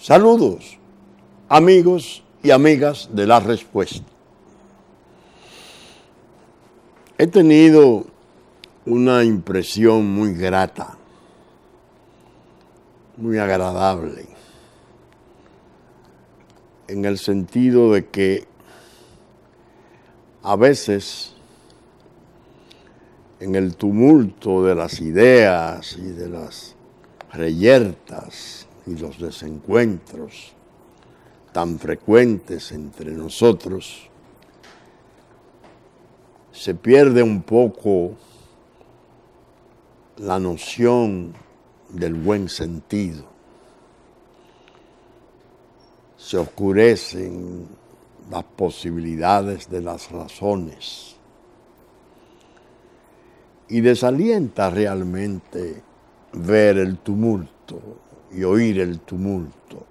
Saludos, amigos y amigas de La Respuesta. He tenido una impresión muy grata, muy agradable, en el sentido de que a veces en el tumulto de las ideas y de las reyertas y los desencuentros tan frecuentes entre nosotros, se pierde un poco la noción del buen sentido. Se oscurecen las posibilidades de las razones y desalienta realmente ver el tumulto y oír el tumulto.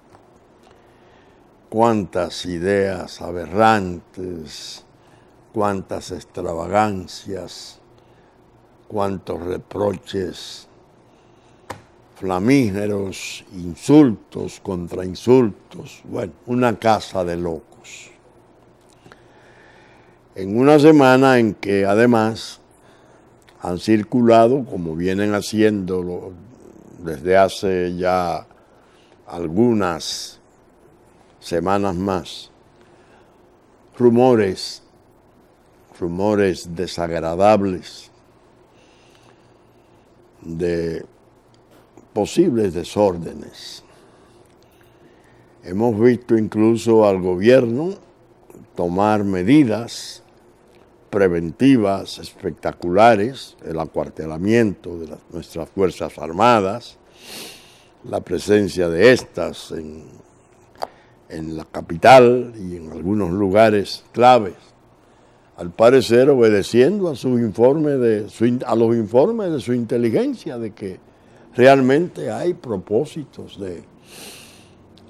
Cuántas ideas aberrantes, cuántas extravagancias, cuántos reproches flamígeros, insultos contra insultos. Bueno, una casa de locos. En una semana en que además han circulado, como vienen haciéndolo desde hace ya algunas semanas más, rumores desagradables de posibles desórdenes. Hemos visto incluso al gobierno tomar medidas preventivas espectaculares, el acuartelamiento de nuestras Fuerzas Armadas, la presencia de estas en la capital y en algunos lugares claves, al parecer obedeciendo a los informes de su inteligencia de que realmente hay propósitos de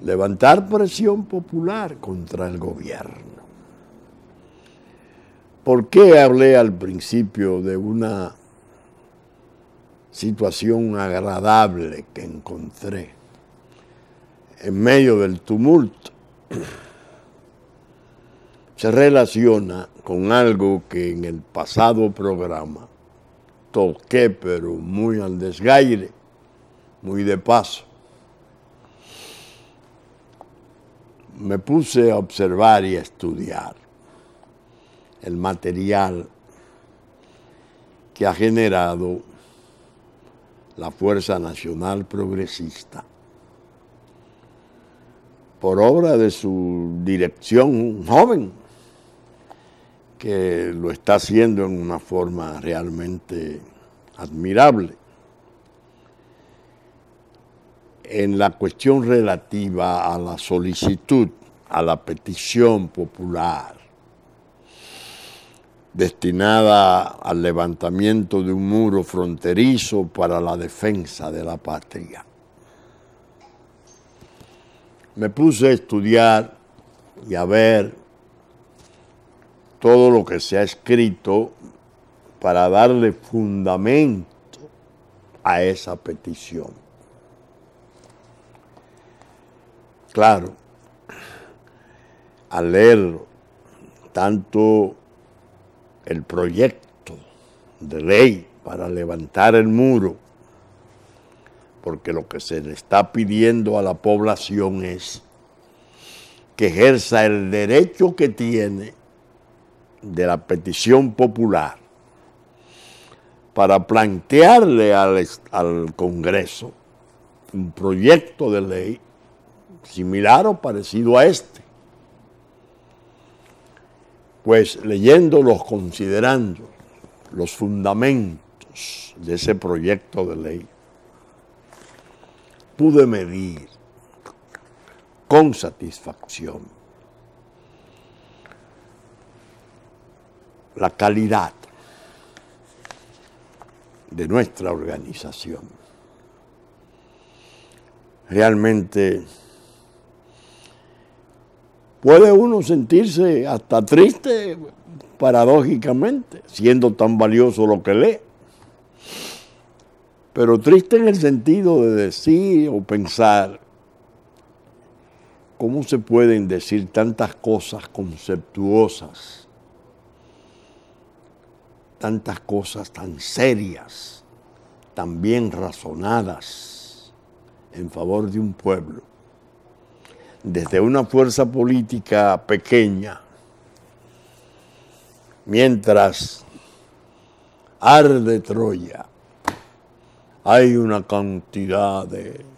levantar presión popular contra el gobierno. ¿Por qué hablé al principio de una situación agradable que encontré en medio del tumulto? Se relaciona con algo que en el pasado programa toqué, pero muy al desgaire, muy de paso. Me puse a observar y a estudiar el material que ha generado la Fuerza Nacional Progresista por obra de su dirección joven, que lo está haciendo en una forma realmente admirable. En la cuestión relativa a la solicitud, a la petición popular, destinada al levantamiento de un muro fronterizo para la defensa de la patria. Me puse a estudiar y a ver todo lo que se ha escrito para darle fundamento a esa petición. Claro, al leerlo, tanto el proyecto de ley para levantar el muro, porque lo que se le está pidiendo a la población es que ejerza el derecho que tiene de la petición popular para plantearle al Congreso un proyecto de ley similar o parecido a este. Pues leyéndolos, considerando los fundamentos de ese proyecto de ley, pude medir con satisfacción la calidad de nuestra organización. Realmente puede uno sentirse hasta triste, paradójicamente, siendo tan valioso lo que lee. Pero triste en el sentido de decir o pensar ¿cómo se pueden decir tantas cosas conceptuosas, tantas cosas tan serias, tan bien razonadas en favor de un pueblo, desde una fuerza política pequeña, mientras arde Troya, hay una cantidad de,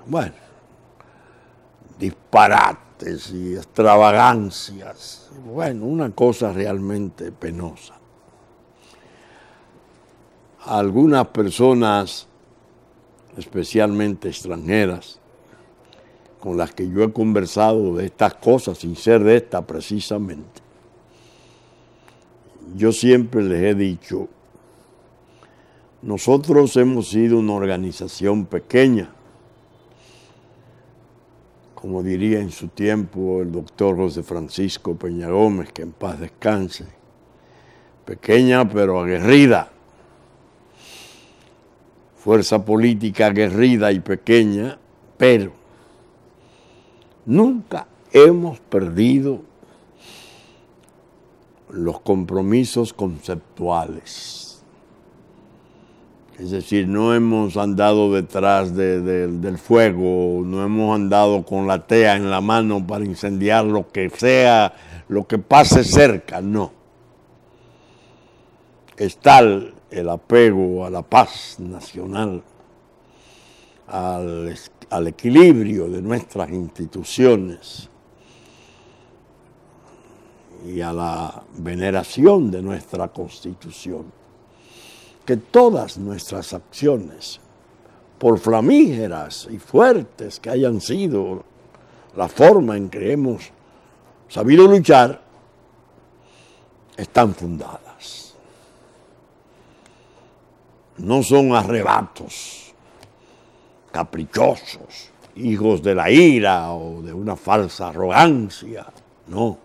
bueno, disparates y extravagancias, bueno, una cosa realmente penosa. Algunas personas, especialmente extranjeras, con las que yo he conversado de estas cosas, sin ser de esta precisamente, yo siempre les he dicho, nosotros hemos sido una organización pequeña, como diría en su tiempo el doctor José Francisco Peña Gómez, que en paz descanse, pequeña pero aguerrida, fuerza política aguerrida y pequeña, pero nunca hemos perdido los compromisos conceptuales. Es decir, no hemos andado detrás del fuego, no hemos andado con la tea en la mano para incendiar lo que sea, lo que pase cerca, no. Es tal el apego a la paz nacional, al equilibrio de nuestras instituciones y a la veneración de nuestra Constitución, que todas nuestras acciones, por flamígeras y fuertes que hayan sido la forma en que hemos sabido luchar, están fundadas. No son arrebatos caprichosos, hijos de la ira o de una falsa arrogancia, no.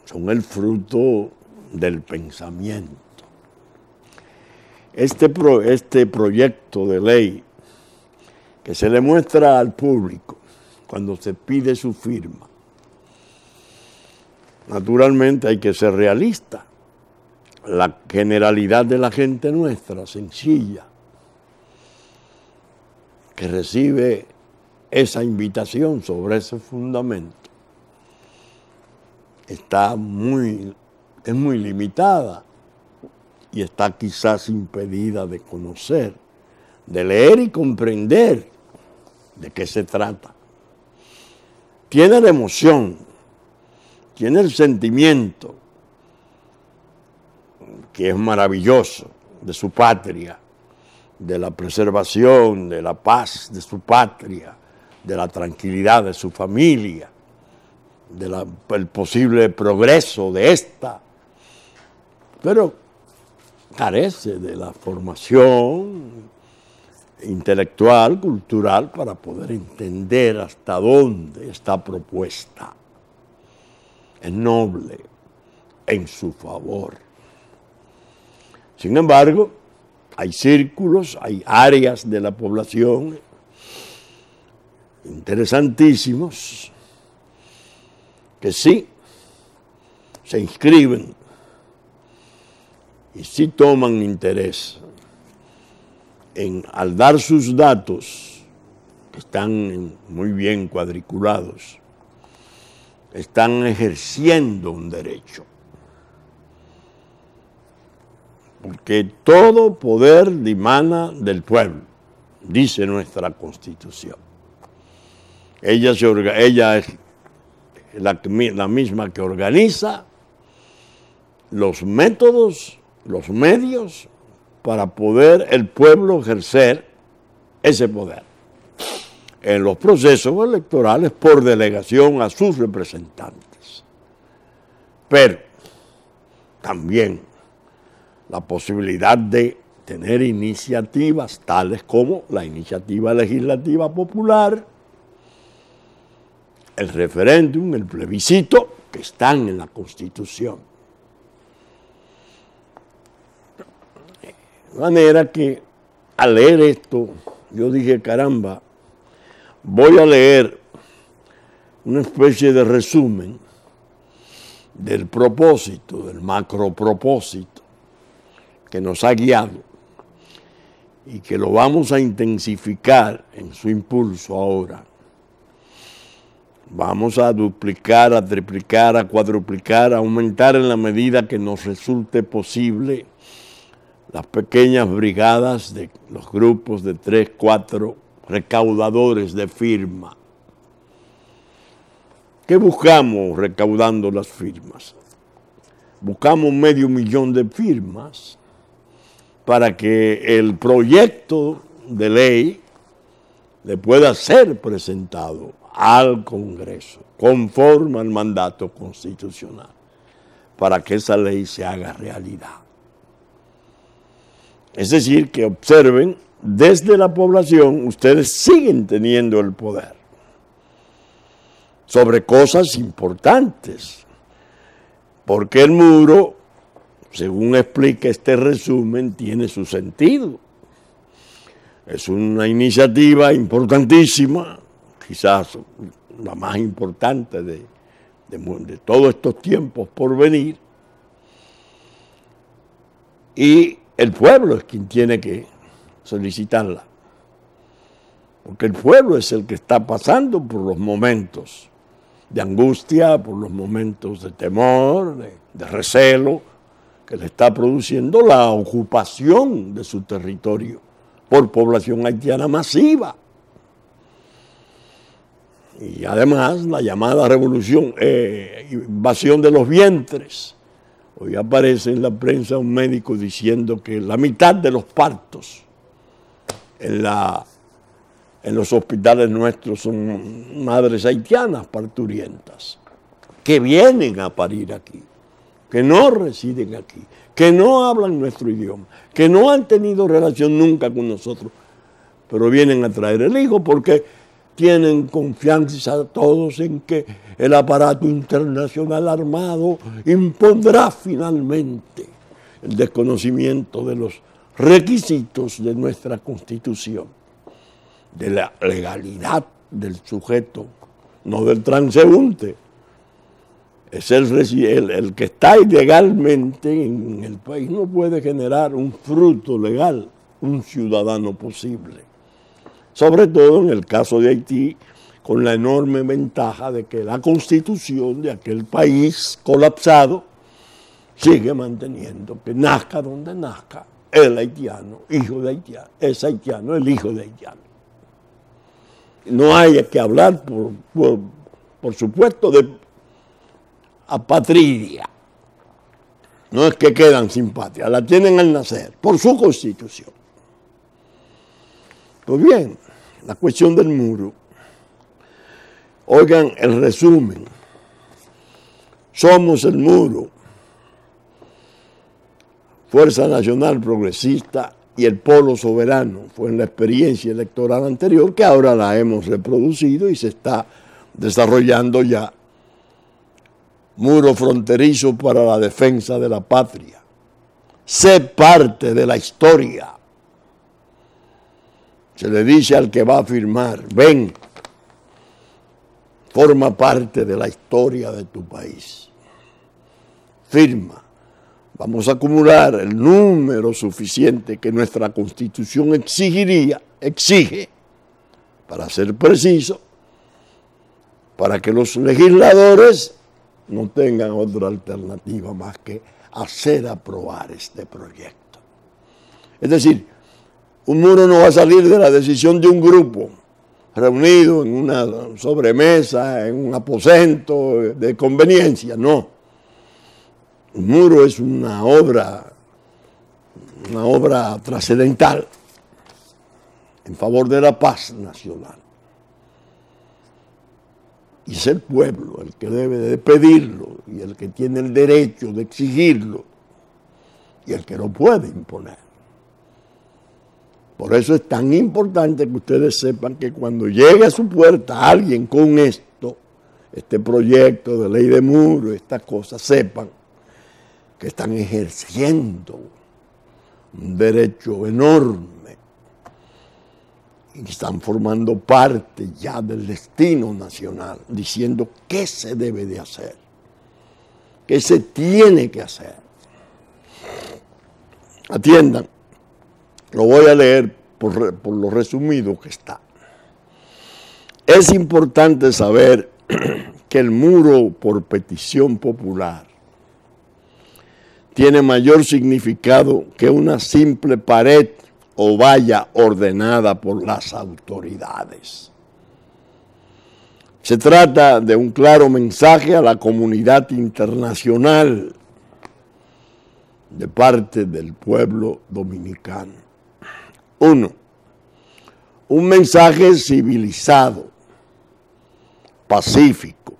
Son el fruto del pensamiento. Este proyecto de ley que se le muestra al público cuando se pide su firma, naturalmente hay que ser realista. La generalidad de la gente nuestra, sencilla, que recibe esa invitación sobre ese fundamento, es muy limitada. Y está quizás impedida de conocer, de leer y comprender de qué se trata. Tiene la emoción, tiene el sentimiento, que es maravilloso, de su patria, de la preservación, de la paz de su patria, de la tranquilidad de su familia, del posible progreso de esta. Pero carece de la formación intelectual, cultural, para poder entender hasta dónde está propuesta. Es noble en su favor. Sin embargo, hay círculos, hay áreas de la población interesantísimos que sí se inscriben y sí toman interés al dar sus datos, que están muy bien cuadriculados, están ejerciendo un derecho. Porque todo poder dimana del pueblo, dice nuestra Constitución. Ella es la misma que organiza los métodos, los medios para poder el pueblo ejercer ese poder en los procesos electorales por delegación a sus representantes. Pero también la posibilidad de tener iniciativas tales como la iniciativa legislativa popular, el referéndum, el plebiscito, que están en la Constitución. De manera que al leer esto yo dije, caramba, voy a leer una especie de resumen del propósito, del macropropósito que nos ha guiado y que lo vamos a intensificar en su impulso ahora. Vamos a duplicar, a triplicar, a cuadruplicar, a aumentar en la medida que nos resulte posible las pequeñas brigadas de los grupos de 3, 4 recaudadores de firma. ¿Qué buscamos recaudando las firmas? Buscamos 500,000 de firmas para que el proyecto de ley le pueda ser presentado al Congreso conforme al mandato constitucional, para que esa ley se haga realidad. Es decir, que observen, desde la población ustedes siguen teniendo el poder sobre cosas importantes, porque el muro, según explica este resumen, tiene su sentido. Es una iniciativa importantísima, quizás la más importante de todos estos tiempos por venir, y el pueblo es quien tiene que solicitarla, porque el pueblo es el que está pasando por los momentos de angustia, por los momentos de temor, de recelo, que le está produciendo la ocupación de su territorio por población haitiana masiva. Y además la llamada revolución, invasión de los vientres. Hoy aparece en la prensa un médico diciendo que la mitad de los partos en los hospitales nuestros son madres haitianas parturientas, que vienen a parir aquí, que no residen aquí, que no hablan nuestro idioma, que no han tenido relación nunca con nosotros, pero vienen a traer el hijo porque tienen confianza todos en que el aparato internacional armado impondrá finalmente el desconocimiento de los requisitos de nuestra Constitución, de la legalidad del sujeto, no del transeúnte. Es el que está ilegalmente en el país, no puede generar un fruto legal, un ciudadano posible. Sobre todo en el caso de Haití, con la enorme ventaja de que la Constitución de aquel país colapsado sigue manteniendo que nazca donde nazca el haitiano, hijo de haitiano, es haitiano, el hijo de haitiano. No hay que hablar, por supuesto, de apatridia. No es que quedan sin patria, la tienen al nacer, por su Constitución. Pues bien, la cuestión del muro. Oigan el resumen. Somos el muro, Fuerza Nacional Progresista y el Polo Soberano. Fue en la experiencia electoral anterior que ahora la hemos reproducido y se está desarrollando ya. Muro fronterizo para la defensa de la patria. Sé parte de la historia. Se le dice al que va a firmar, ven, forma parte de la historia de tu país. Firma. Vamos a acumular el número suficiente que nuestra Constitución exige, para ser preciso, para que los legisladores no tengan otra alternativa más que hacer aprobar este proyecto. Es decir, un muro no va a salir de la decisión de un grupo reunido en una sobremesa, en un aposento de conveniencia, no. Un muro es una obra trascendental en favor de la paz nacional. Y es el pueblo el que debe de pedirlo y el que tiene el derecho de exigirlo y el que lo puede imponer. Por eso es tan importante que ustedes sepan que cuando llegue a su puerta alguien con esto, este proyecto de ley de muro, estas cosas, sepan que están ejerciendo un derecho enorme y están formando parte ya del destino nacional, diciendo qué se debe de hacer, qué se tiene que hacer. Atiendan, lo voy a leer por lo resumido que está. Es importante saber que el muro por petición popular tiene mayor significado que una simple pared o valla ordenada por las autoridades. Se trata de un claro mensaje a la comunidad internacional de parte del pueblo dominicano. 1. Un mensaje civilizado, pacífico,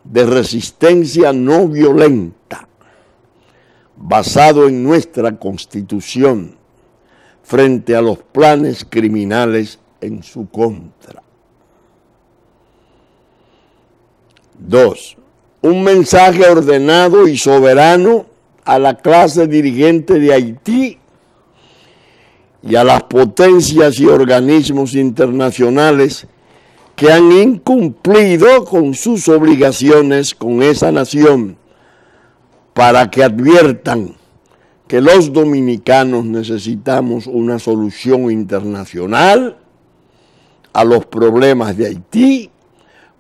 de resistencia no violenta, basado en nuestra Constitución, frente a los planes criminales en su contra. 2. Un mensaje ordenado y soberano a la clase dirigente de Haití y a las potencias y organismos internacionales que han incumplido con sus obligaciones con esa nación, para que adviertan que los dominicanos necesitamos una solución internacional a los problemas de Haití,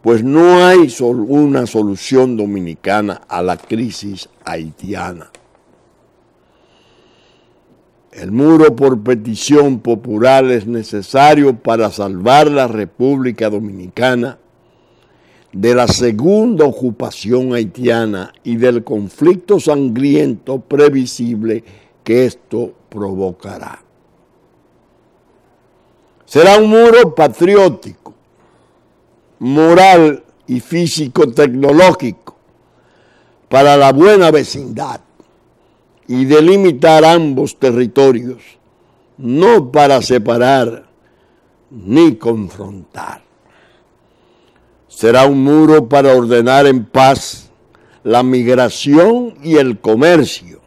pues no hay una solución dominicana a la crisis haitiana. El muro por petición popular es necesario para salvar la República Dominicana de la segunda ocupación haitiana y del conflicto sangriento previsible que esto provocará. Será un muro patriótico, moral y físico-tecnológico para la buena vecindad y delimitar ambos territorios, no para separar ni confrontar. Será un muro para ordenar en paz la migración y el comercio,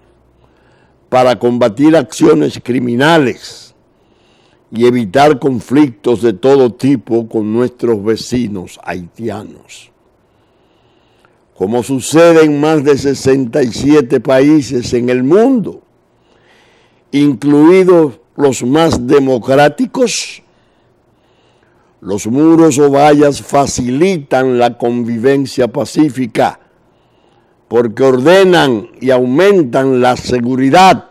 para combatir acciones criminales y evitar conflictos de todo tipo con nuestros vecinos haitianos. Como sucede en más de 67 países en el mundo, incluidos los más democráticos, los muros o vallas facilitan la convivencia pacífica porque ordenan y aumentan la seguridad.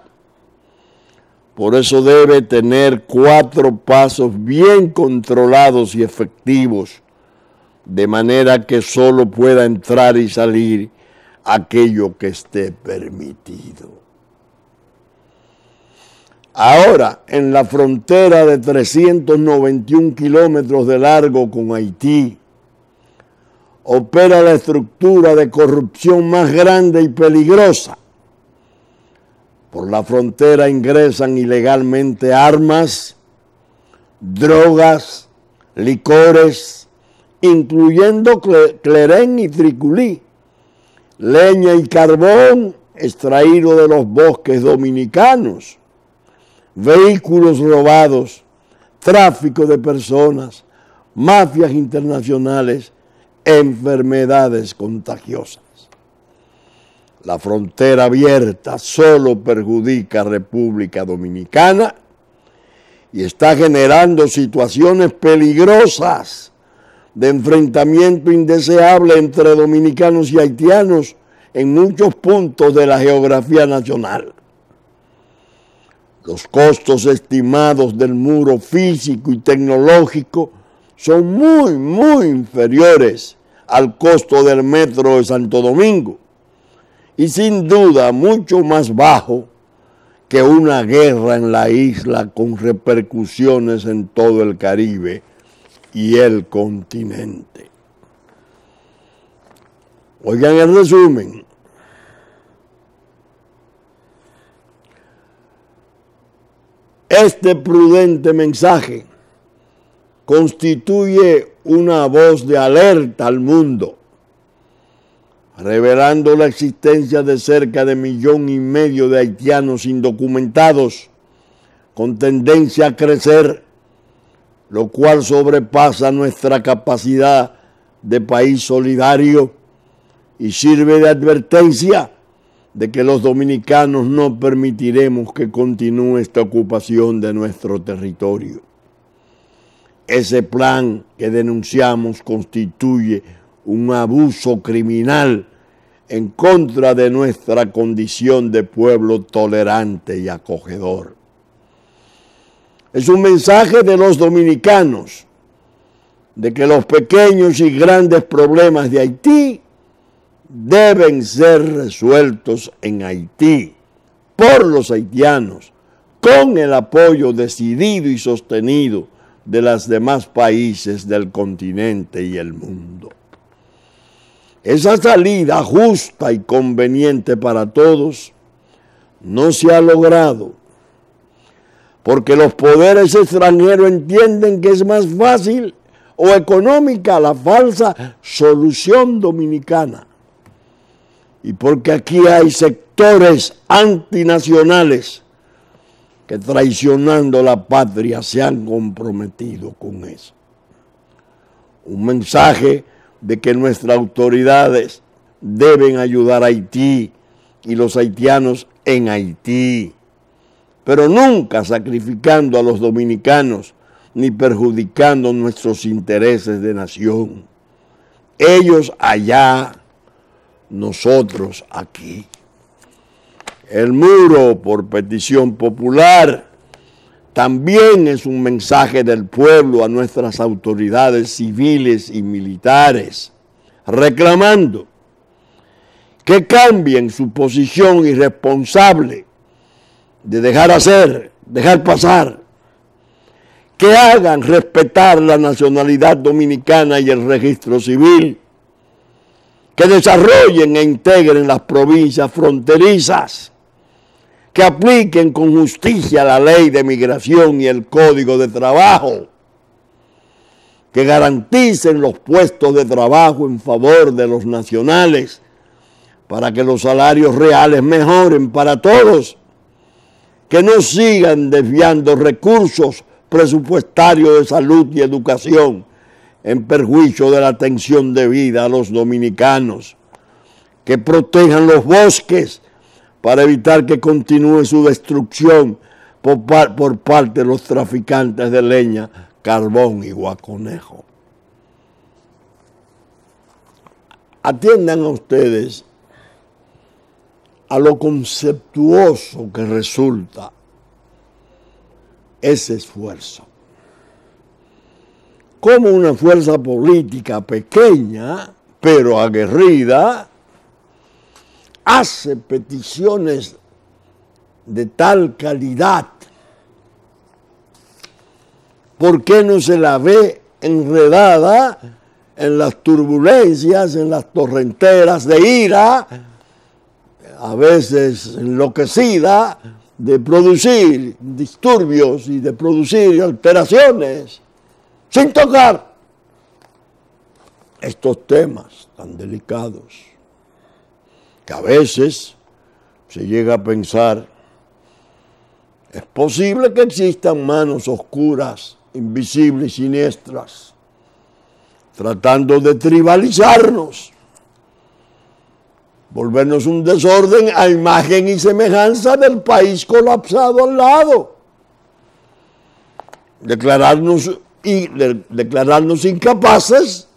Por eso debe tener 4 pasos bien controlados y efectivos, de manera que solo pueda entrar y salir aquello que esté permitido. Ahora, en la frontera de 391 kilómetros de largo con Haití, opera la estructura de corrupción más grande y peligrosa. Por la frontera ingresan ilegalmente armas, drogas, licores, incluyendo clerén y triculí, leña y carbón extraído de los bosques dominicanos, vehículos robados, tráfico de personas, mafias internacionales, enfermedades contagiosas. La frontera abierta solo perjudica a República Dominicana y está generando situaciones peligrosas de enfrentamiento indeseable entre dominicanos y haitianos en muchos puntos de la geografía nacional. Los costos estimados del muro físico y tecnológico son muy inferiores al costo del metro de Santo Domingo y sin duda mucho más bajo que una guerra en la isla con repercusiones en todo el Caribe y el continente. Oigan el resumen. Este prudente mensaje constituye una voz de alerta al mundo, revelando la existencia de cerca de 1,5 millones de haitianos indocumentados con tendencia a crecer, lo cual sobrepasa nuestra capacidad de país solidario y sirve de advertencia de que los dominicanos no permitiremos que continúe esta ocupación de nuestro territorio. Ese plan que denunciamos constituye un abuso criminal en contra de nuestra condición de pueblo tolerante y acogedor. Es un mensaje de los dominicanos de que los pequeños y grandes problemas de Haití deben ser resueltos en Haití por los haitianos, con el apoyo decidido y sostenido de los demás países del continente y el mundo. Esa salida justa y conveniente para todos no se ha logrado porque los poderes extranjeros entienden que es más fácil o económica la falsa solución dominicana. Y porque aquí hay sectores antinacionales que traicionando la patria se han comprometido con eso. Un mensaje de que nuestras autoridades deben ayudar a Haití y los haitianos en Haití, pero nunca sacrificando a los dominicanos ni perjudicando nuestros intereses de nación. Ellos allá, nosotros aquí. El muro, por petición popular, también es un mensaje del pueblo a nuestras autoridades civiles y militares, reclamando que cambien su posición irresponsable de dejar hacer, dejar pasar, que hagan respetar la nacionalidad dominicana y el registro civil, que desarrollen e integren las provincias fronterizas, que apliquen con justicia la ley de migración y el código de trabajo, que garanticen los puestos de trabajo en favor de los nacionales para que los salarios reales mejoren para todos, que no sigan desviando recursos presupuestarios de salud y educación en perjuicio de la atención debida a los dominicanos, que protejan los bosques para evitar que continúe su destrucción por parte de los traficantes de leña, carbón y guaconejo. Atiendan a ustedes a lo conceptuoso que resulta ese esfuerzo. Como una fuerza política pequeña, pero aguerrida, hace peticiones de tal calidad. ¿Por qué no se la ve enredada en las turbulencias, en las torrenteras de ira, a veces enloquecida, de producir disturbios y de producir alteraciones, sin tocar estos temas tan delicados, que a veces se llega a pensar, es posible que existan manos oscuras, invisibles y siniestras, tratando de tribalizarnos, volvernos un desorden a imagen y semejanza del país colapsado al lado, declararnos incapaces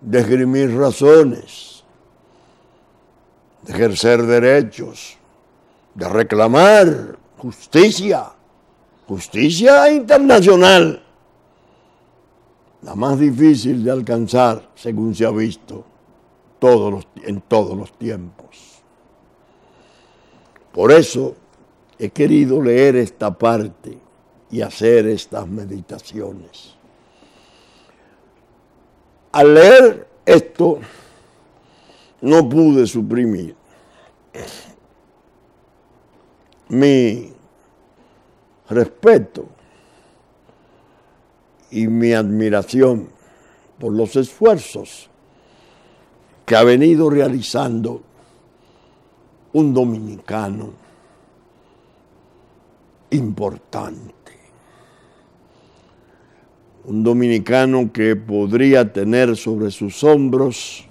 de esgrimir razones, de ejercer derechos, de reclamar justicia internacional, la más difícil de alcanzar, según se ha visto en todos los tiempos. Por eso he querido leer esta parte y hacer estas meditaciones. Al leer esto, no pude suprimir mi respeto y mi admiración por los esfuerzos que ha venido realizando un dominicano importante. un dominicano que podría tener sobre sus hombros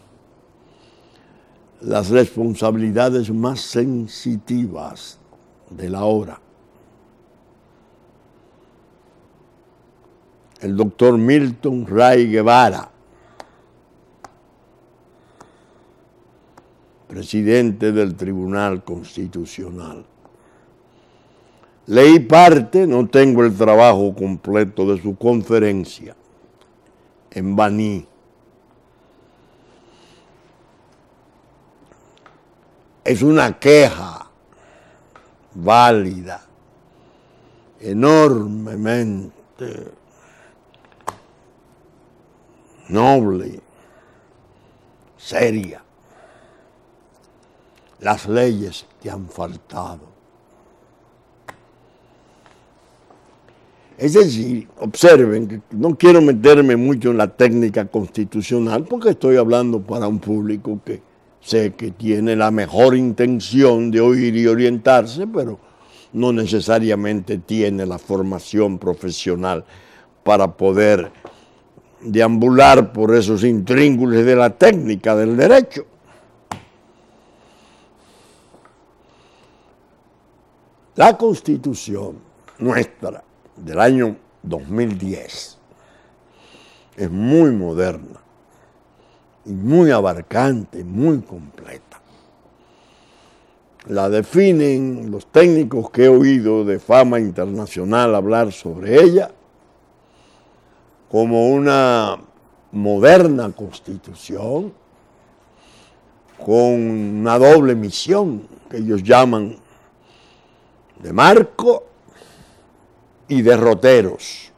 las responsabilidades más sensitivas de la hora. El doctor Milton Ray Guevara, presidente del Tribunal Constitucional. Leí parte, no tengo el trabajo completo de su conferencia en Baní. Es una queja válida, enormemente noble, seria. Las leyes te han faltado. Es decir, observen que no quiero meterme mucho en la técnica constitucional porque estoy hablando para un público que sé que tiene la mejor intención de oír y orientarse, pero no necesariamente tiene la formación profesional para poder deambular por esos intríngulis de la técnica del derecho. La Constitución nuestra del año 2010 es muy moderna y muy abarcante, muy completa. La definen los técnicos que he oído de fama internacional hablar sobre ella como una moderna constitución con una doble misión que ellos llaman de marco y derroteros.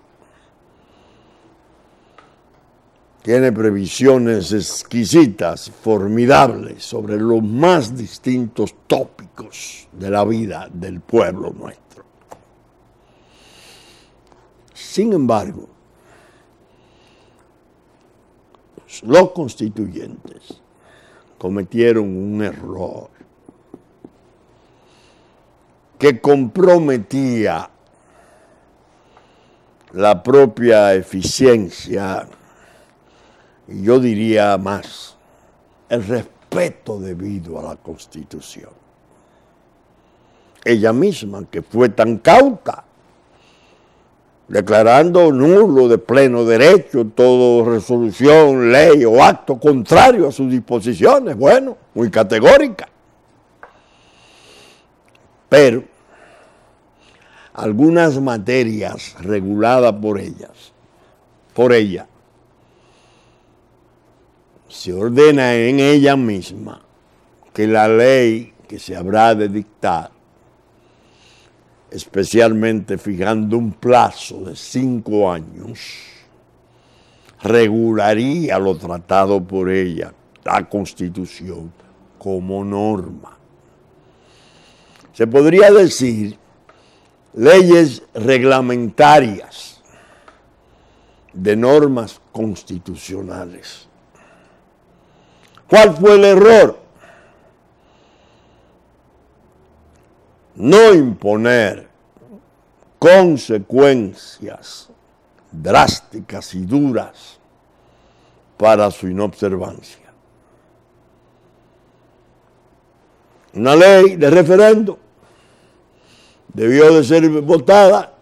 Tiene previsiones exquisitas, formidables, sobre los más distintos tópicos de la vida del pueblo nuestro. Sin embargo, los constituyentes cometieron un error que comprometía la propia eficiencia, y yo diría más, el respeto debido a la Constitución. Ella misma, que fue tan cauta, declarando nulo de pleno derecho toda resolución, ley o acto contrario a sus disposiciones, bueno, muy categórica. Pero algunas materias reguladas por ella, se ordena en ella misma que la ley que se habrá de dictar, especialmente fijando un plazo de 5 años, regularía lo tratado por ella, la Constitución, como norma. Se podría decir leyes reglamentarias de normas constitucionales. ¿Cuál fue el error? No imponer consecuencias drásticas y duras para su inobservancia. Una ley de referendo debió de ser votada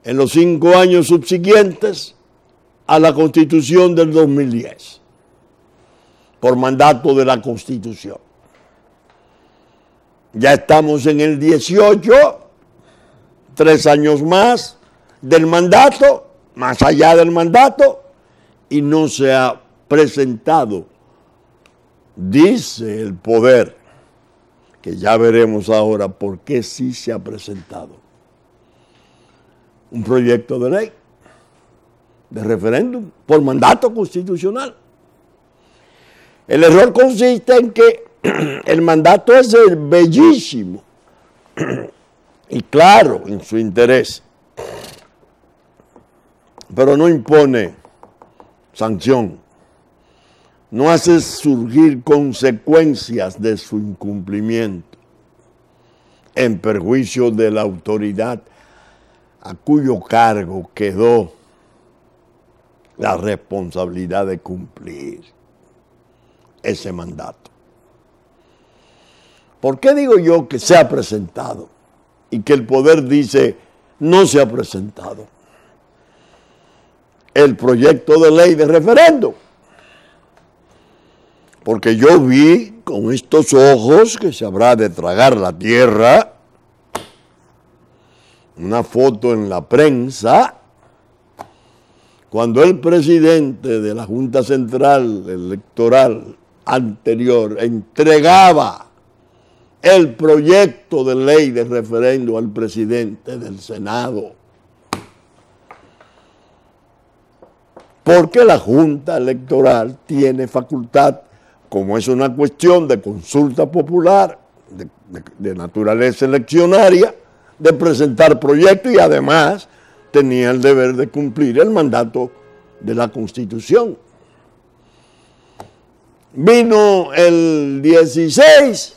en los 5 años subsiguientes a la Constitución del 2010, por mandato de la Constitución. Ya estamos en el 18, 3 años más del mandato, más allá del mandato, y no se ha presentado, dice el poder, que ya veremos ahora por qué sí se ha presentado, un proyecto de ley de referéndum por mandato constitucional. El error consiste en que el mandato es bellísimo y claro en su interés, pero no impone sanción, no hace surgir consecuencias de su incumplimiento en perjuicio de la autoridad a cuyo cargo quedó la responsabilidad de cumplir ese mandato. ¿Por qué digo yo que se ha presentado y que el poder dice no se ha presentado el proyecto de ley de referendo? Porque yo vi con estos ojos que se habrá de tragar la tierra una foto en la prensa cuando el presidente de la Junta Central Electoral anterior entregaba el proyecto de ley de referendo al presidente del Senado. Porque la Junta Electoral tiene facultad, como es una cuestión de consulta popular, de naturaleza eleccionaria, de presentar proyectos y además tenía el deber de cumplir el mandato de la Constitución. Vino el 16,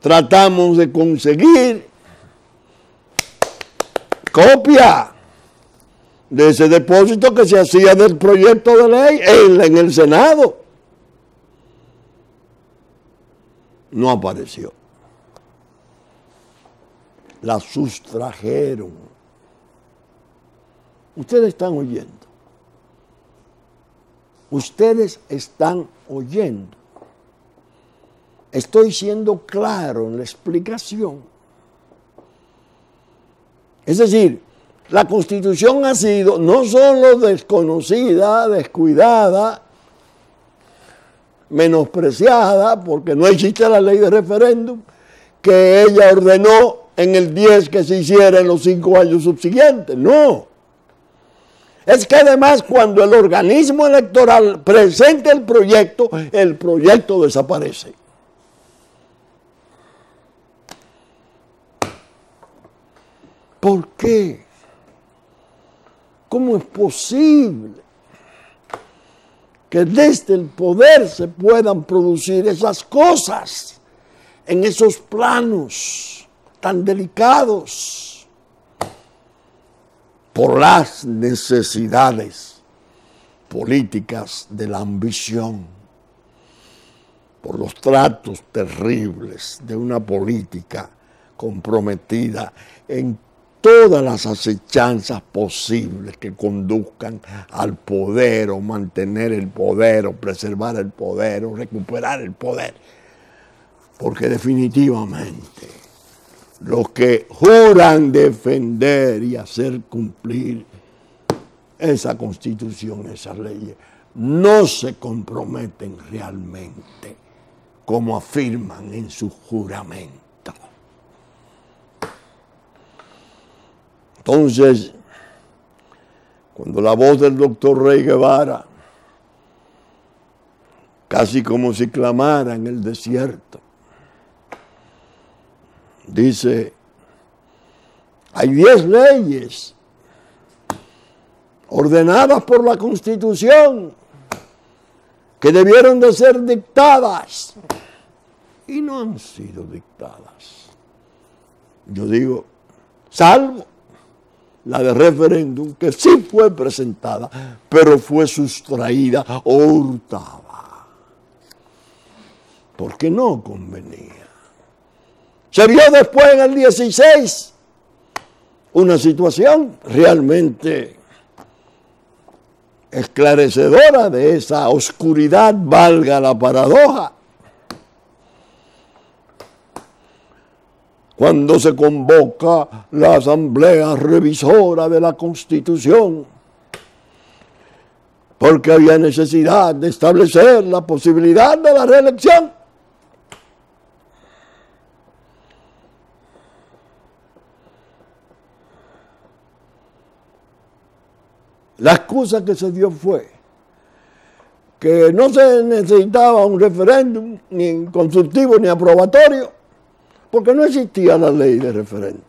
tratamos de conseguir copia de ese depósito que se hacía del proyecto de ley en el Senado. No apareció. La sustrajeron. Ustedes están oyendo. Ustedes están oyendo. Estoy siendo claro en la explicación. Es decir, la Constitución ha sido no solo desconocida, descuidada, menospreciada, porque no existe la ley de referéndum, que ella ordenó en el 10 que se hiciera en los 5 años subsiguientes. No. Es que además cuando el organismo electoral presenta el proyecto desaparece. ¿Por qué? ¿Cómo es posible que desde el poder se puedan producir esas cosas en esos planos tan delicados por las necesidades políticas de la ambición, por los tratos terribles de una política comprometida en todas las acechanzas posibles que conduzcan al poder o mantener el poder o preservar el poder o recuperar el poder? Porque definitivamente los que juran defender y hacer cumplir esa Constitución, esas leyes, no se comprometen realmente como afirman en su juramento. Entonces, cuando la voz del doctor Rey Guevara, casi como si clamara en el desierto, dice, hay 10 leyes ordenadas por la Constitución que debieron de ser dictadas y no han sido dictadas. Yo digo, salvo la de referéndum, que sí fue presentada, pero fue sustraída o hurtada, porque no convenía. Se vio después en el 16 una situación realmente esclarecedora de esa oscuridad, valga la paradoja. Cuando se convoca la Asamblea Revisora de la Constitución, porque había necesidad de establecer la posibilidad de la reelección. La excusa que se dio fue que no se necesitaba un referéndum, ni consultivo, ni aprobatorio, porque no existía la ley de referéndum.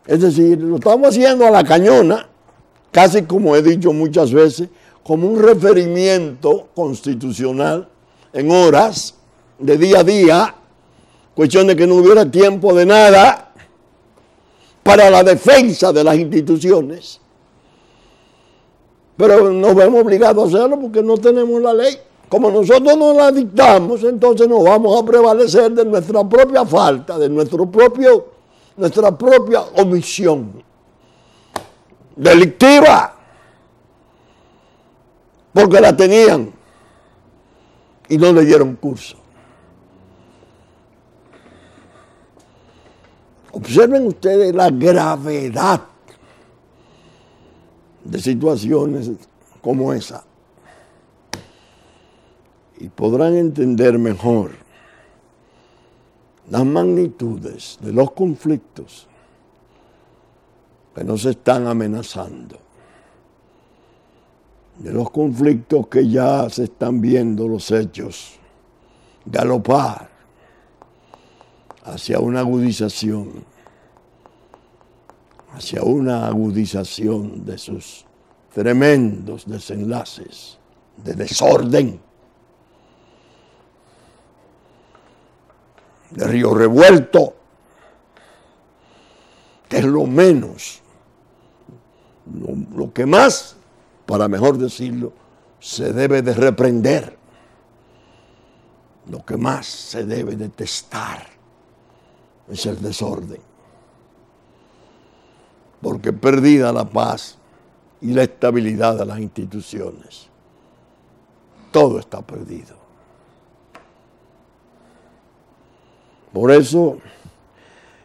Es decir, lo estamos haciendo a la cañona, casi como he dicho muchas veces, como un referimiento constitucional en horas de día a día, cuestión de que no hubiera tiempo de nada para la defensa de las instituciones. Pero nos vemos obligados a hacerlo porque no tenemos la ley. Como nosotros no la dictamos, entonces nos vamos a prevalecer de nuestra propia falta, de nuestra propia omisión delictiva, porque la tenían y no le dieron curso. Observen ustedes la gravedad de situaciones como esa y podrán entender mejor las magnitudes de los conflictos que nos están amenazando, de los conflictos que ya se están viendo los hechos galopar hacia una agudización de sus tremendos desenlaces de desorden, de río revuelto, que es lo menos, lo que más, para mejor decirlo, se debe de reprender, lo que más se debe detestar es el desorden, porque perdida la paz y la estabilidad de las instituciones, todo está perdido. Por eso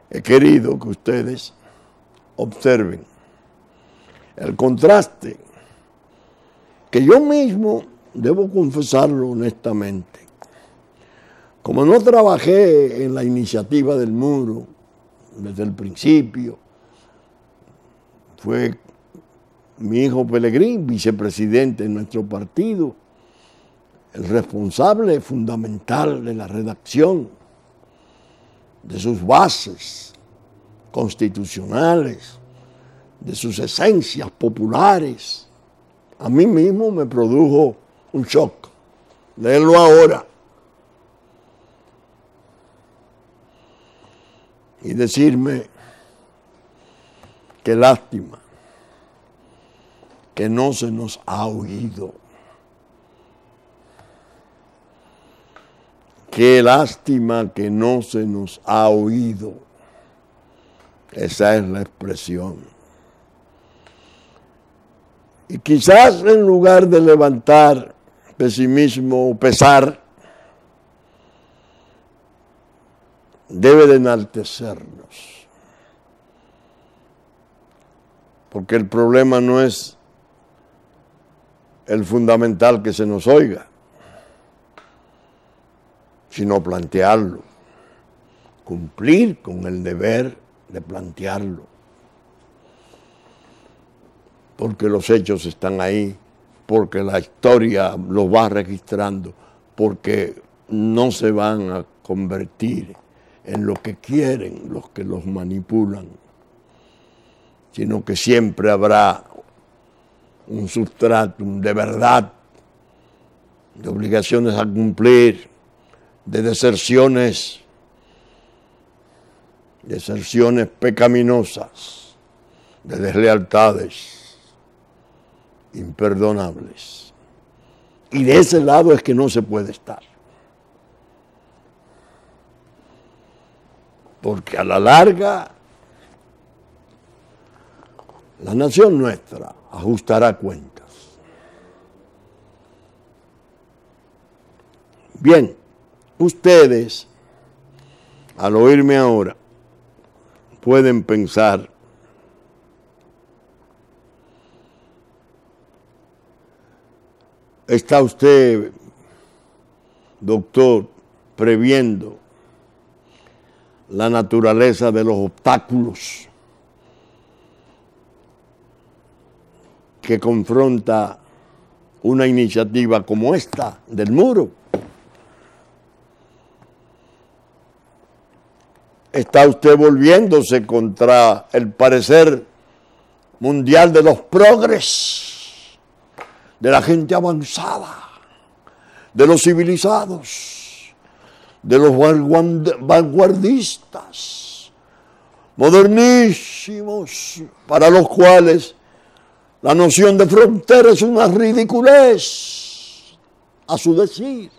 he querido que ustedes observen el contraste que yo mismo, debo confesarlo honestamente, como no trabajé en la iniciativa del muro desde el principio, fue mi hijo Pelegrín, vicepresidente de nuestro partido, el responsable fundamental de la redacción de sus bases constitucionales, de sus esencias populares. A mí mismo me produjo un shock leerlo ahora y decirme qué lástima que no se nos ha oído. Qué lástima que no se nos ha oído. Esa es la expresión. Y quizás en lugar de levantar pesimismo o pesar, debe de enaltecernos. Porque el problema no es el fundamental que se nos oiga, sino plantearlo, cumplir con el deber de plantearlo, porque los hechos están ahí, porque la historia los va registrando, porque no se van a convertir en lo que quieren los que los manipulan, sino que siempre habrá un substratum de verdad, de obligaciones a cumplir, de deserciones pecaminosas, de deslealtades imperdonables. Y de ese lado es que no se puede estar. Porque a la larga, la nación nuestra ajustará cuentas. Bien, ustedes, al oírme ahora, pueden pensar, ¿está usted, doctor, previendo la naturaleza de los obstáculos que confronta una iniciativa como esta del muro? ¿Está usted volviéndose contra el parecer mundial de los progres, de la gente avanzada, de los civilizados, de los vanguardistas, modernísimos, para los cuales la noción de frontera es una ridiculez, a su decir.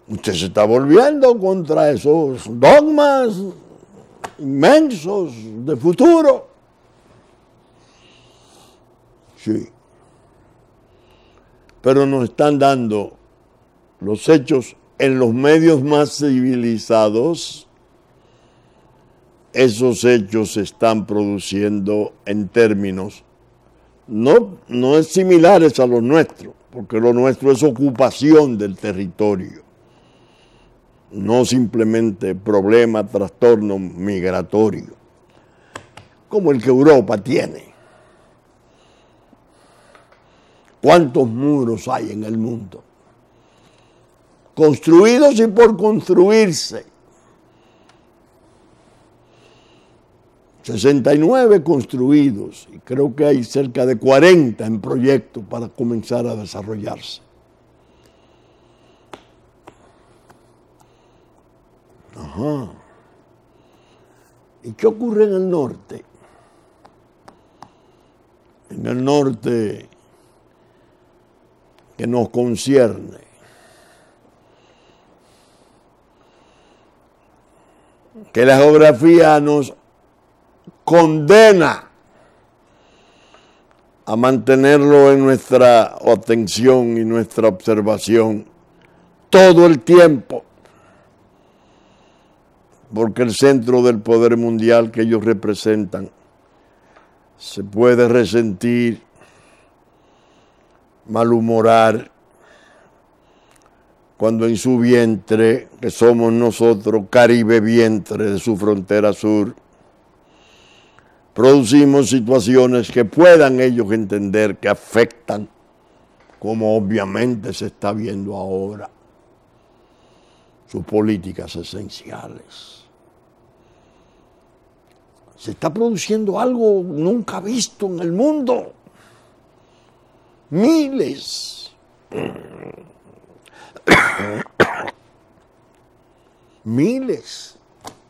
Usted se está volviendo contra esos dogmas inmensos de futuro. Sí. Pero nos están dando los hechos en los medios más civilizados. Esos hechos se están produciendo en términos no es similares a los nuestros, porque lo nuestro es ocupación del territorio, no simplemente problema, trastorno migratorio, como el que Europa tiene. ¿Cuántos muros hay en el mundo? Construidos y por construirse. 69 construidos y creo que hay cerca de 40 en proyecto para comenzar a desarrollarse. Ajá. ¿Y qué ocurre en el norte? En el norte que nos concierne. Que la geografía nos condena a mantenerlo en nuestra atención y nuestra observación todo el tiempo, porque el centro del poder mundial que ellos representan se puede resentir, malhumorar, cuando en su vientre, que somos nosotros, Caribe vientre de su frontera sur, producimos situaciones que puedan ellos entender que afectan, como obviamente se está viendo ahora, sus políticas esenciales. Se está produciendo algo nunca visto en el mundo. Miles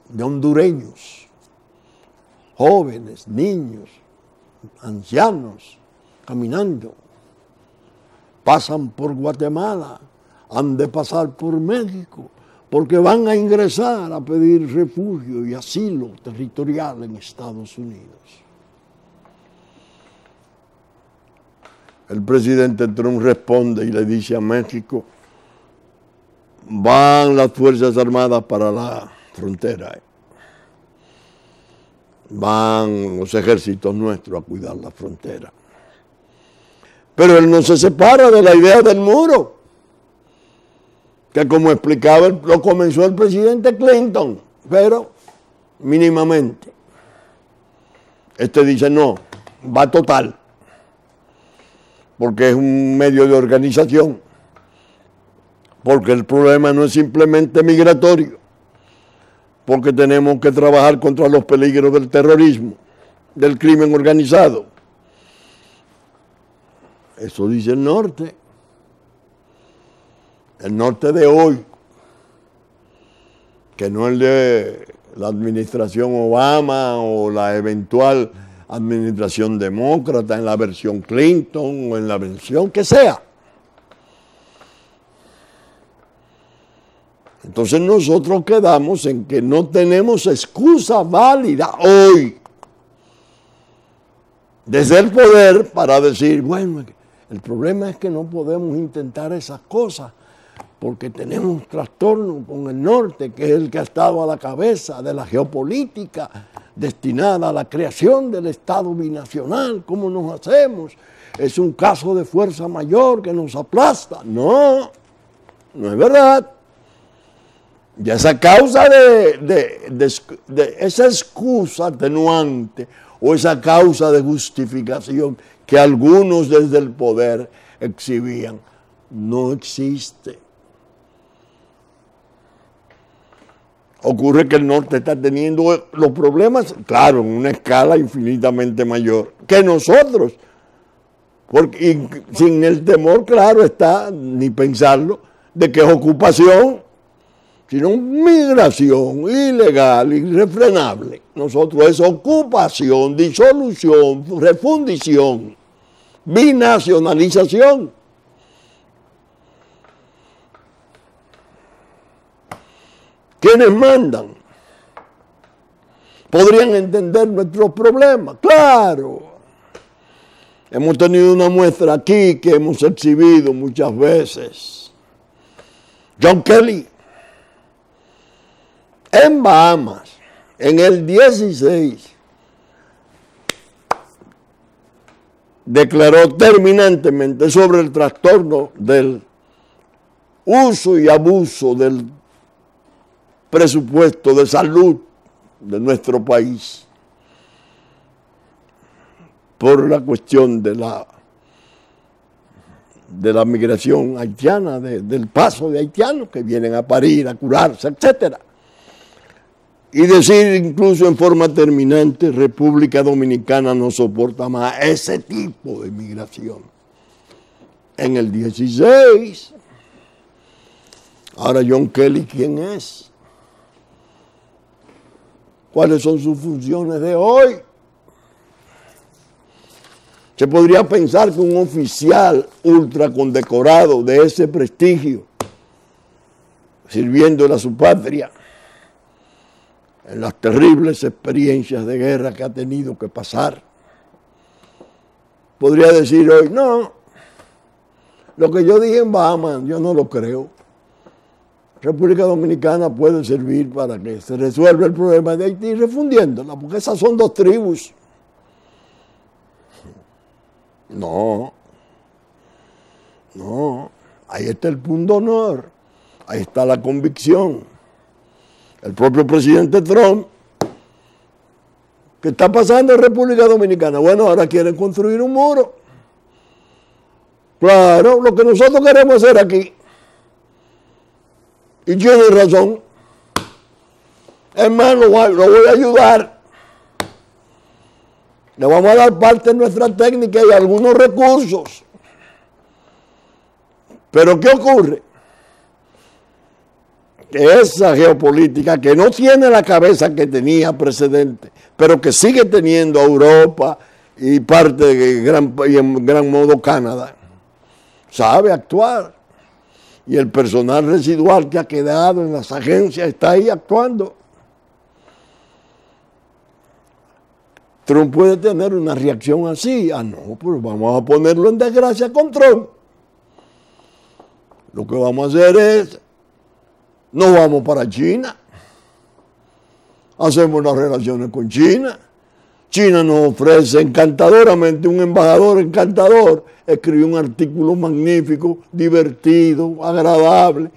de hondureños, jóvenes, niños, ancianos, caminando, pasan por Guatemala, han de pasar por México, porque van a ingresar a pedir refugio y asilo territorial en Estados Unidos. El presidente Trump responde y le dice a México: van las Fuerzas Armadas para la frontera, van los ejércitos nuestros a cuidar la frontera. Pero él no se separa de la idea del muro, que como explicaba, lo comenzó el presidente Clinton, pero mínimamente. Este dice no, va total, porque es un medio de organización, porque el problema no es simplemente migratorio, porque tenemos que trabajar contra los peligros del terrorismo, del crimen organizado. Eso dice el norte de hoy, que no el de la administración Obama o la eventual administración demócrata en la versión Clinton o en la versión que sea. Entonces nosotros quedamos en que no tenemos excusa válida hoy desde el poder para decir, bueno, el problema es que no podemos intentar esas cosas porque tenemos un trastorno con el norte, que es el que ha estado a la cabeza de la geopolítica destinada a la creación del Estado binacional. ¿Cómo nos hacemos? Es un caso de fuerza mayor que nos aplasta. No, no es verdad. Y esa causa esa excusa atenuante o esa causa de justificación que algunos desde el poder exhibían, no existe. Ocurre que el norte está teniendo los problemas, claro, en una escala infinitamente mayor que nosotros, porque sin el temor, claro está, ni pensarlo, de que es ocupación, sino migración ilegal, irrefrenable. Nosotros es ocupación, disolución, refundición, binacionalización. ¿Quiénes mandan? ¿Podrían entender nuestros problemas? ¡Claro! Hemos tenido una muestra aquí que hemos exhibido muchas veces. John Kelly, en Bahamas, en el 16, declaró terminantemente sobre el trastorno del uso y abuso del presupuesto de salud de nuestro país por la cuestión de la migración haitiana, del paso de haitianos que vienen a parir, a curarse, etc. Y decir incluso en forma terminante, República Dominicana no soporta más ese tipo de migración. En el 16, ahora John Kelly, ¿quién es? ¿Cuáles son sus funciones de hoy? Se podría pensar que un oficial ultra condecorado de ese prestigio, sirviéndole a su patria, en las terribles experiencias de guerra que ha tenido que pasar, podría decir hoy, no, lo que yo dije en Bahamas, yo no lo creo. República Dominicana puede servir para que se resuelva el problema de Haití refundiéndola, porque esas son dos tribus. No, ahí está el punto de honor, ahí está la convicción. El propio presidente Trump, ¿qué está pasando en República Dominicana? Bueno, ahora quieren construir un muro. Claro, lo que nosotros queremos hacer aquí. Y tiene razón. Hermano, lo voy a ayudar. Le vamos a dar parte de nuestra técnica y algunos recursos. Pero ¿qué ocurre? Que esa geopolítica que no tiene la cabeza que tenía precedente, pero que sigue teniendo Europa y parte y en gran modo Canadá, sabe actuar. Y el personal residual que ha quedado en las agencias está ahí actuando. Trump puede tener una reacción así. Ah, no, pues vamos a ponerlo en desgracia con Trump. Lo que vamos a hacer es, nos vamos para China. Hacemos unas relaciones con China. China nos ofrece encantadoramente, un embajador encantador, escribió un artículo magnífico, divertido, agradable,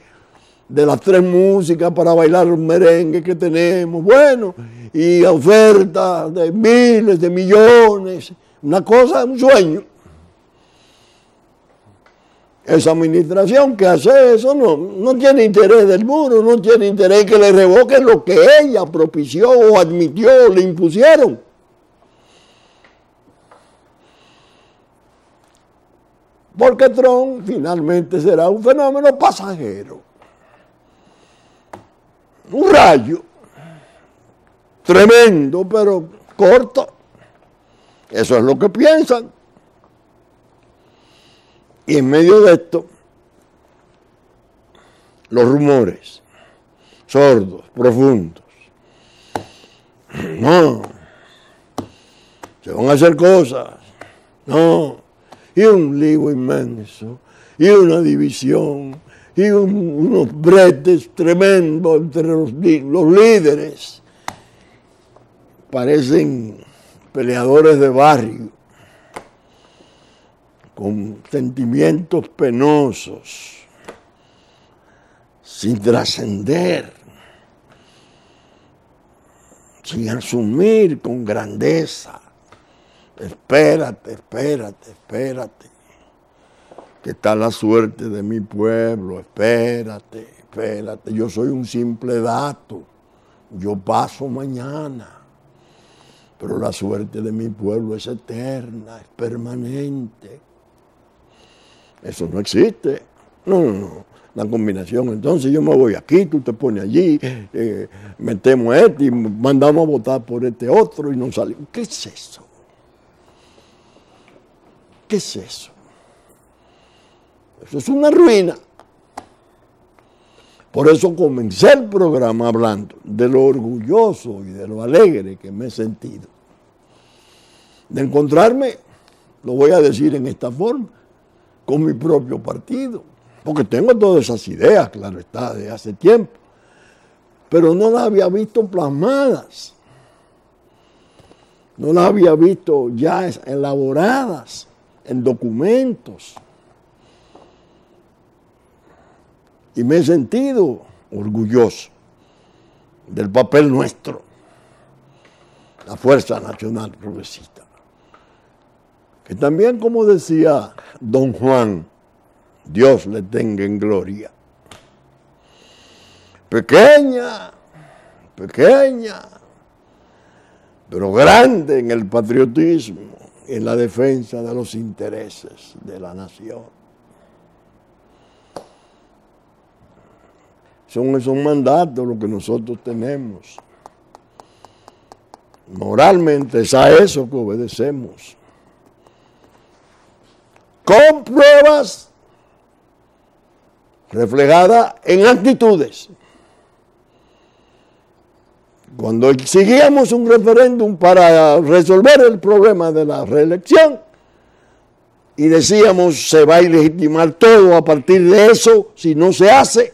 de las 3 músicas para bailar los merengues que tenemos, bueno, y ofertas de miles, de millones, una cosa, un sueño. Esa administración que hace eso no tiene interés del muro, no tiene interés que le revoquen lo que ella propició o admitió o le impusieron. Porque Trump finalmente será un fenómeno pasajero. Un rayo tremendo, pero corto. Eso es lo que piensan. Y en medio de esto, los rumores sordos, profundos. No, se van a hacer cosas. No, y un lío inmenso, y una división, y unos bretes tremendos entre los líderes. Parecen peleadores de barrio, con sentimientos penosos, sin trascender, sin asumir con grandeza. Espérate, espérate, espérate, que está la suerte de mi pueblo, espérate, espérate, yo soy un simple dato, yo paso mañana, pero la suerte de mi pueblo es eterna, es permanente. Eso no existe. No. la combinación. Entonces yo me voy aquí, tú te pones allí, metemos este y mandamos a votar por este otro y no salimos. ¿Qué es eso? ¿Qué es eso? Eso es una ruina. Por eso comencé el programa hablando de lo orgulloso y de lo alegre que me he sentido. De encontrarme, lo voy a decir en esta forma, con mi propio partido. Porque tengo todas esas ideas, claro está, de hace tiempo. Pero no las había visto plasmadas. No las había visto ya elaboradas en documentos. Y me he sentido orgulloso del papel nuestro, la Fuerza Nacional Progresista. Que también, como decía don Juan, Dios le tenga en gloria, pequeña, pero grande en el patriotismo y en la defensa de los intereses de la nación. Son esos mandatos los que nosotros tenemos. Moralmente es a eso que obedecemos. Con pruebas reflejadas en actitudes. Cuando exigíamos un referéndum para resolver el problema de la reelección y decíamos se va a ilegitimar todo a partir de eso, si no se hace,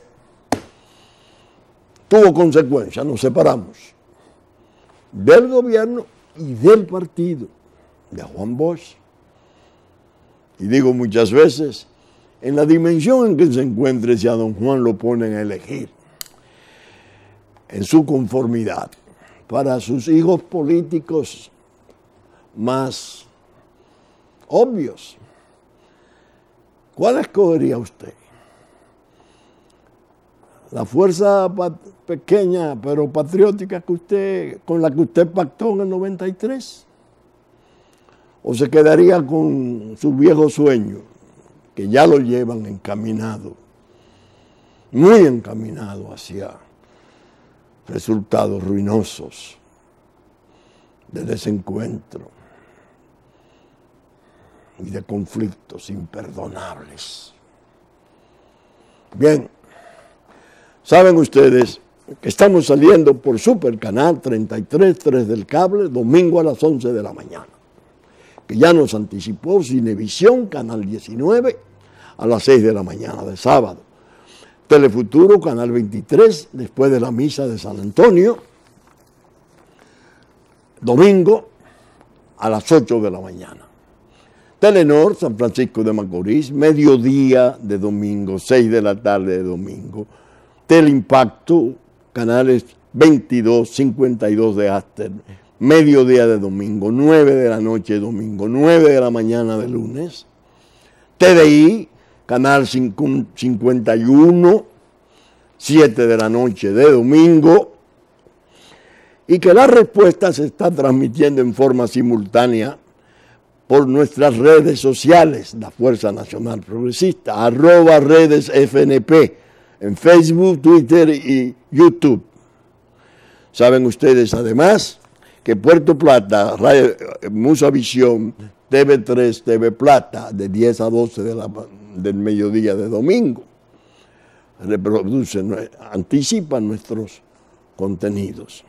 tuvo consecuencias, nos separamos del gobierno y del partido de Juan Bosch. Y digo muchas veces, en la dimensión en que se encuentre, si a don Juan lo ponen a elegir, en su conformidad, para sus hijos políticos más obvios, ¿cuál escogería usted? La fuerza pequeña pero patriótica con la que usted pactó en el 93, o se quedaría con su viejo sueño, que ya lo llevan encaminado, muy encaminado hacia resultados ruinosos, de desencuentro y de conflictos imperdonables. Bien, saben ustedes que estamos saliendo por Supercanal 33, 3 del cable, domingo a las 11 de la mañana, que ya nos anticipó Cinevisión, Canal 19, a las 6 de la mañana de sábado. Telefuturo, Canal 23, después de la misa de San Antonio, domingo a las 8 de la mañana. Telenor, San Francisco de Macorís, mediodía de domingo, 6 de la tarde de domingo. Teleimpacto, canales 22, 52 de Aster, mediodía de domingo, 9 de la noche de domingo, 9 de la mañana de lunes. TDI, canal 51, 7 de la noche de domingo. Y que la respuesta se está transmitiendo en forma simultánea por nuestras redes sociales, la Fuerza Nacional Progresista, @redesfnp, en Facebook, Twitter y YouTube. Saben ustedes además que Puerto Plata, Musavisión, TV3, TV Plata, de 10 a 12 del mediodía de domingo, reproducen, anticipan nuestros contenidos.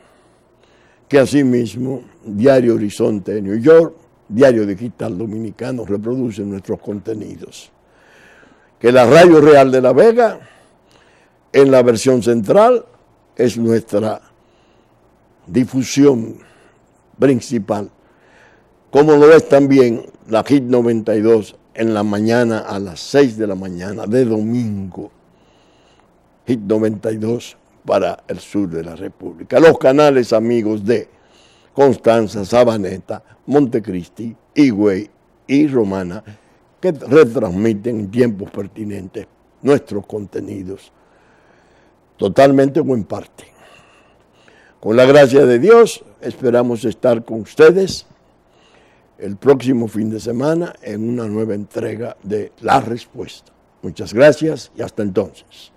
Que asimismo, Diario Horizonte de New York, Diario Digital Dominicano reproducen nuestros contenidos. Que la Radio Real de La Vega, en la versión central, es nuestra difusión principal, como lo es también la Hit 92 en la mañana a las 6 de la mañana de domingo. Hit 92 para el sur de la República. Los canales amigos de Constanza, Sabaneta, Montecristi, Higüey y Romana, que retransmiten en tiempos pertinentes nuestros contenidos, totalmente o en parte. Con la gracia de Dios, esperamos estar con ustedes el próximo fin de semana en una nueva entrega de La Respuesta. Muchas gracias y hasta entonces.